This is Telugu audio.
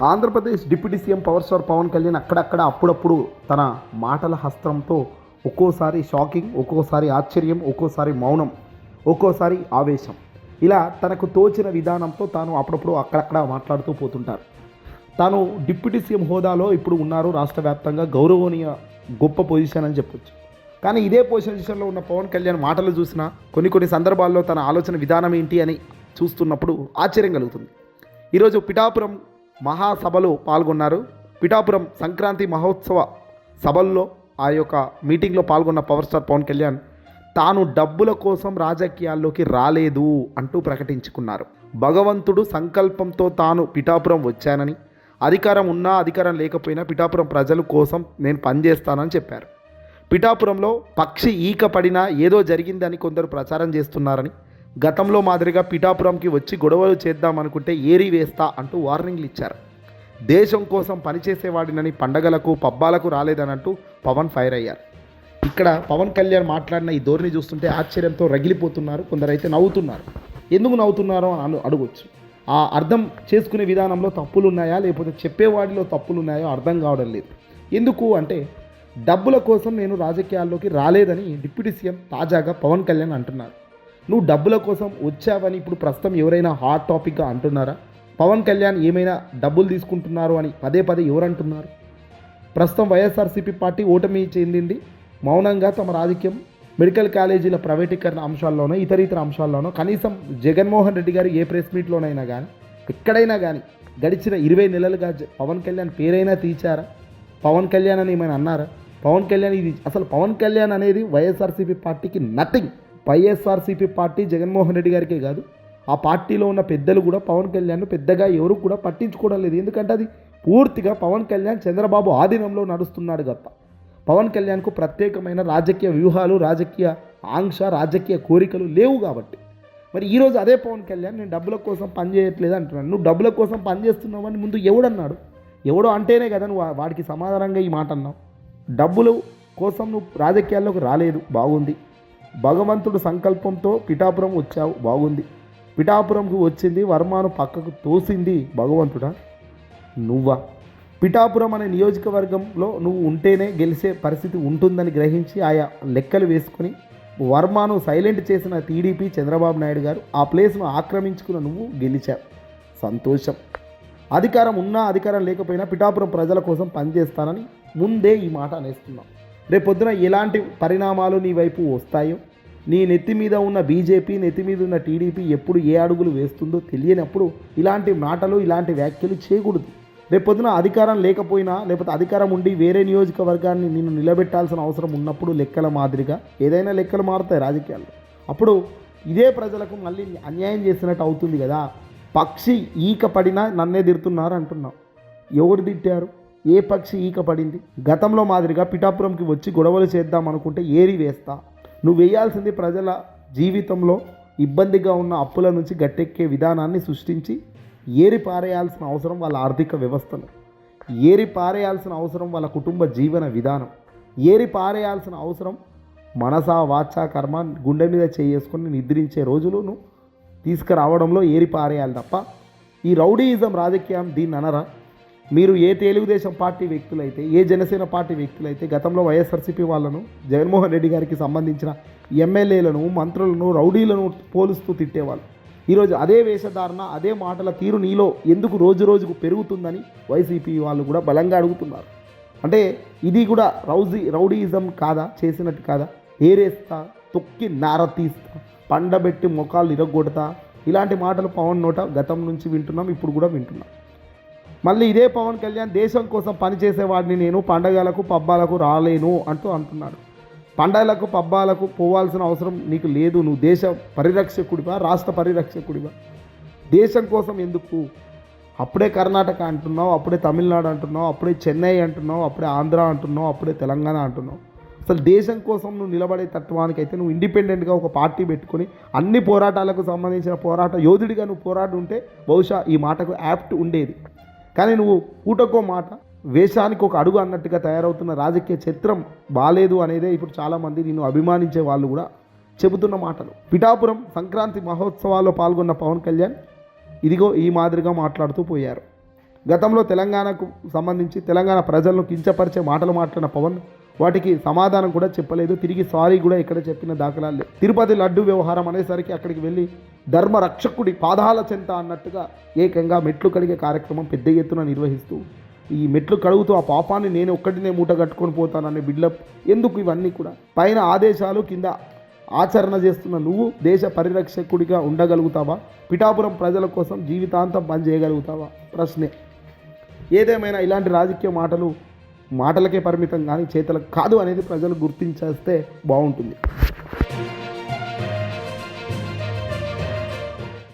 Andhra Pradesh deputy CM power star Pawan Kalyan అక్కడక్కడ అప్పుడప్పుడు తన మాటల హస్తంతో ఒక్కోసారి షాకింగ్, ఒక్కోసారి ఆశ్చర్యం, ఒక్కోసారి మౌనం, ఒక్కోసారి ఆవేశం, ఇలా తనకు తోచిన విధానంతో తాను అప్పుడప్పుడు అక్కడక్కడ మాట్లాడుతూ పోతుంటారు. తాను డిప్యూటీ సీఎం హోదాలో ఇప్పుడు ఉన్నారు, రాష్ట్ర వ్యాప్తంగా గౌరవనీయ గొప్ప పొజిషన్ అని చెప్పొచ్చు. కానీ ఇదే పొజిషన్లో ఉన్న పవన్ కళ్యాణ్ మాటలు చూసినా కొన్ని సందర్భాల్లో తన ఆలోచన విధానం ఏంటి అని చూస్తున్నప్పుడు ఆశ్చర్యం కలుగుతుంది. ఈరోజు పిఠాపురం మహాసభలో పాల్గొన్నారు. పిఠాపురం సంక్రాంతి మహోత్సవ సభల్లో ఆ యొక్క మీటింగ్లో పాల్గొన్న పవర్ స్టార్ పవన్ కళ్యాణ్ తాను డబ్బుల కోసం రాజకీయాల్లోకి రాలేదు అంటూ ప్రకటించుకున్నారు. భగవంతుడు సంకల్పంతో తాను పిఠాపురం వచ్చానని, అధికారం ఉన్నా అధికారం లేకపోయినా పిఠాపురం ప్రజల కోసం నేను పనిచేస్తానని చెప్పారు. పిఠాపురంలో పక్షి ఈక పడినా ఏదో జరిగిందని కొందరు ప్రచారం చేస్తున్నారని, గతంలో మాదిరిగా పిఠాపురంకి వచ్చి గొడవలు చేద్దామనుకుంటే ఏరి వేస్తా అంటూ వార్నింగ్లు ఇచ్చారు. దేశం కోసం పనిచేసేవాడినని, పండగలకు పబ్బాలకు రాలేదనంటూ పవన్ ఫైర్ అయ్యారు. ఇక్కడ పవన్ కళ్యాణ్ మాట్లాడిన ఈ ధోరణి చూస్తుంటే ఆశ్చర్యంతో రగిలిపోతున్నారు, కొందరైతే నవ్వుతున్నారు. ఎందుకు నవ్వుతున్నారో అని అడగొచ్చు. ఆ అర్థం చేసుకునే విధానంలో తప్పులు ఉన్నాయా, లేకపోతే చెప్పేవాడిలో తప్పులు ఉన్నాయో అర్థం కావడం లేదు. ఎందుకు అంటే డబ్బుల కోసం నేను రాజకీయాల్లోకి రాలేదని డిప్యూటీ సీఎం తాజాగా పవన్ కళ్యాణ్ అంటున్నారు. నువ్వు డబ్బుల కోసం వచ్చావని ఇప్పుడు ప్రస్తుతం ఎవరైనా హాట్ టాపిక్గా అంటున్నారా? పవన్ కళ్యాణ్ ఏమైనా డబ్బులు తీసుకుంటున్నారు అని పదే ఎవరు అంటున్నారు? ప్రస్తుతం వైఎస్ఆర్సీపీ పార్టీ ఓటమి చెందింది. మౌనంగా తమ రాజకీయం మెడికల్ కాలేజీల ప్రైవేటీకరణ అంశాల్లోనో ఇతర అంశాల్లోనో కనీసం జగన్మోహన్ రెడ్డి గారు ఏ ప్రెస్ మీట్లోనైనా కానీ ఎక్కడైనా కానీ గడిచిన 20 నెలలుగా పవన్ కళ్యాణ్ పేరైనా తీర్చారా? పవన్ కళ్యాణ్ అని ఏమైనా అన్నారా? పవన్ కళ్యాణ్ ఇది అసలు పవన్ కళ్యాణ్ అనేది వైఎస్ఆర్సీపీ పార్టీకి నథింగ్. వైఎస్ఆర్సీపీ పార్టీ జగన్మోహన్ రెడ్డి గారికే కాదు, ఆ పార్టీలో ఉన్న పెద్దలు కూడా పవన్ కళ్యాణ్ పెద్దగా ఎవరు కూడా పట్టించుకోవడం లేదు. ఎందుకంటే అది పూర్తిగా పవన్ కళ్యాణ్ చంద్రబాబు ఆధీనంలో నడుస్తున్నాడు తప్ప పవన్ కళ్యాణ్కు ప్రత్యేకమైన రాజకీయ వ్యూహాలు, రాజకీయ ఆంక్ష, రాజకీయ కోరికలు లేవు. కాబట్టి మరి ఈరోజు అదే పవన్ కళ్యాణ్ నేను డబ్బుల కోసం పనిచేయట్లేదు అంటున్నాను. నువ్వు డబ్బుల కోసం పనిచేస్తున్నావు అని ముందు ఎవడన్నాడు? ఎవడో అంటేనే కదా నువ్వు వాడికి సమాధానంగా ఈ మాట అన్నావు. డబ్బులు కోసం నువ్వు రాజకీయాల్లోకి రాలేదు, బాగుంది. భగవంతుడు సంకల్పంతో పిఠాపురం వచ్చావు, బాగుంది. పిఠాపురంకు వచ్చింది వర్మను పక్కకు తోసింది భగవంతుడా, నువ్వా? పిఠాపురం అనే నియోజకవర్గంలో నువ్వు ఉంటేనే గెలిచే పరిస్థితి ఉంటుందని గ్రహించి ఆయా లెక్కలు వేసుకొని వర్మను సైలెంట్ చేసిన టీడీపీ చంద్రబాబు నాయుడు గారు ఆ ప్లేస్ను ఆక్రమించుకున్న నువ్వు గెలిచావు, సంతోషం. అధికారం ఉన్నా అధికారం లేకపోయినా పిఠాపురం ప్రజల కోసం పనిచేస్తానని ముందే ఈ మాట అనేస్తున్నాం. రేపొద్దున ఎలాంటి పరిణామాలు నీ వైపు వస్తాయో, నీ నెత్తి మీద ఉన్న బీజేపీ, నెత్తి మీద ఉన్న టీడీపీ ఎప్పుడు ఏ అడుగులు వేస్తుందో తెలియనప్పుడు ఇలాంటి మాటలు, ఇలాంటి వ్యాఖ్యలు చేయకూడదు. రేపొద్దున అధికారం లేకపోయినా, లేకపోతే అధికారం ఉండి వేరే నియోజకవర్గాన్ని నిన్ను నిలబెట్టాల్సిన అవసరం ఉన్నప్పుడు లెక్కల మాదిరిగా ఏదైనా లెక్కలు మారుతాయి రాజకీయాల్లో. అప్పుడు ఇదే ప్రజలకు మళ్ళీ అన్యాయం చేసినట్టు అవుతుంది కదా. పక్షి ఈక పడినా నన్నే తిడుతున్నారు అంటున్నావు. ఎవరు తిట్టారు? ఏ పక్షి ఈక పడింది? గతంలో మాదిరిగా పిఠాపురంకి వచ్చి గొడవలు చేద్దాం అనుకుంటే ఏరి వేస్తా. నువ్వు వేయాల్సింది ప్రజల జీవితంలో ఇబ్బందిగా ఉన్న అప్పుల నుంచి గట్టెక్కే విధానాన్ని సృష్టించి ఏరి పారేయాల్సిన అవసరం వాళ్ళ ఆర్థిక వ్యవస్థను, ఏరి పారేయాల్సిన అవసరం వాళ్ళ కుటుంబ జీవన విధానం, ఏరి పారేయాల్సిన అవసరం మనసా వాచా కర్మ గుండె మీద చేసుకొని నిద్రించే రోజులను తీసుకురావడంలో ఏరి పారేయాలి తప్ప ఈ రౌడీయిజం రాజకీయం దీన్ని అనరా? మీరు ఏ తెలుగుదేశం పార్టీ వ్యక్తులైతే, ఏ జనసేన పార్టీ వ్యక్తులైతే గతంలో వైఎస్ఆర్సీపీ వాళ్ళను, జగన్మోహన్ రెడ్డి గారికి సంబంధించిన ఎమ్మెల్యేలను, మంత్రులను, రౌడీలను పోలుస్తూ తిట్టేవాళ్ళు, ఈరోజు అదే వేషధారణ, అదే మాటల తీరు నీలో ఎందుకు రోజుకు పెరుగుతుందని వైసీపీ వాళ్ళు కూడా బలంగా అడుగుతున్నారు. అంటే ఇది కూడా రౌడీయిజం కాదా? చేసినట్టు కాదా? ఏరేస్తా, తొక్కి నార తీస్తా, పండబెట్టి మొఖాలు ఇరగొడతా, ఇలాంటి మాటలు పవన్ నోట గతం నుంచి వింటున్నాం, ఇప్పుడు కూడా వింటున్నాం. మళ్ళీ ఇదే పవన్ కళ్యాణ్ దేశం కోసం పనిచేసేవాడిని, నేను పండగలకు పబ్బాలకు రాలేను అంటూ అంటున్నాడు. పండగలకు పబ్బాలకు పోవాల్సిన అవసరం నీకు లేదు. నువ్వు దేశ పరిరక్షకుడివా, రాష్ట్ర పరిరక్షకుడివా? దేశం కోసం ఎందుకు? అప్పుడే కర్ణాటక అంటున్నావు, అప్పుడే తమిళనాడు అంటున్నావు, అప్పుడే చెన్నై అంటున్నావు, అప్పుడే ఆంధ్ర అంటున్నావు, అప్పుడే తెలంగాణ అంటున్నావు. అసలు దేశం కోసం నువ్వు నిలబడే తత్వానికైతే నువ్వు ఇండిపెండెంట్గా ఒక పార్టీ పెట్టుకొని అన్ని పోరాటాలకు సంబంధించిన పోరాట యోధుడిగా నువ్వు పోరాడు ఉంటే బహుశా ఈ మాటకు యాప్ట్ ఉండేది. కానీ నువ్వు పూటకో మాట, వేషానికి ఒక అడుగు అన్నట్టుగా తయారవుతున్న రాజకీయ చిత్రం బాలేదు అనేదే ఇప్పుడు చాలామంది నిన్ను అభిమానించే వాళ్ళు కూడా చెబుతున్న మాటలు. పిఠాపురం సంక్రాంతి మహోత్సవాల్లో పాల్గొన్న పవన్ కళ్యాణ్ ఇదిగో ఈ మాదిరిగా మాట్లాడుతూ పోయారు. గతంలో తెలంగాణకు సంబంధించి తెలంగాణ ప్రజలను కించపరిచే మాటలు మాట్లాడిన పవన్ వాటికి సమాధానం కూడా చెప్పలేదు, తిరిగి సారీ కూడా ఇక్కడ చెప్పిన దాఖలాలు లేవు. తిరుపతి లడ్డు వ్యవహారం అనేసరికి అక్కడికి వెళ్ళి ధర్మ రక్షకుడి పాదాల చెంత అన్నట్టుగా ఏకంగా మెట్లు కడిగే కార్యక్రమం పెద్ద ఎత్తున నిర్వహిస్తూ ఈ మెట్లు కడుగుతూ ఆ పాపాన్ని నేను ఒక్కటినే మూట కట్టుకొని పోతాననే బిల్డప్ ఎందుకు? ఇవన్నీ కూడా పైన ఆదేశాలు కింద ఆచరణ చేస్తున్న నువ్వు దేశ పరిరక్షకుడిగా ఉండగలుగుతావా? పిఠాపురం ప్రజల కోసం జీవితాంతం పనిచేయగలుగుతావా? ప్రశ్నే. ఏదేమైనా ఇలాంటి రాజకీయ మాటలకే పరిమితం కానీ చేతలకు కాదు అనేది ప్రజలు గుర్తించేస్తే బాగుంటుంది.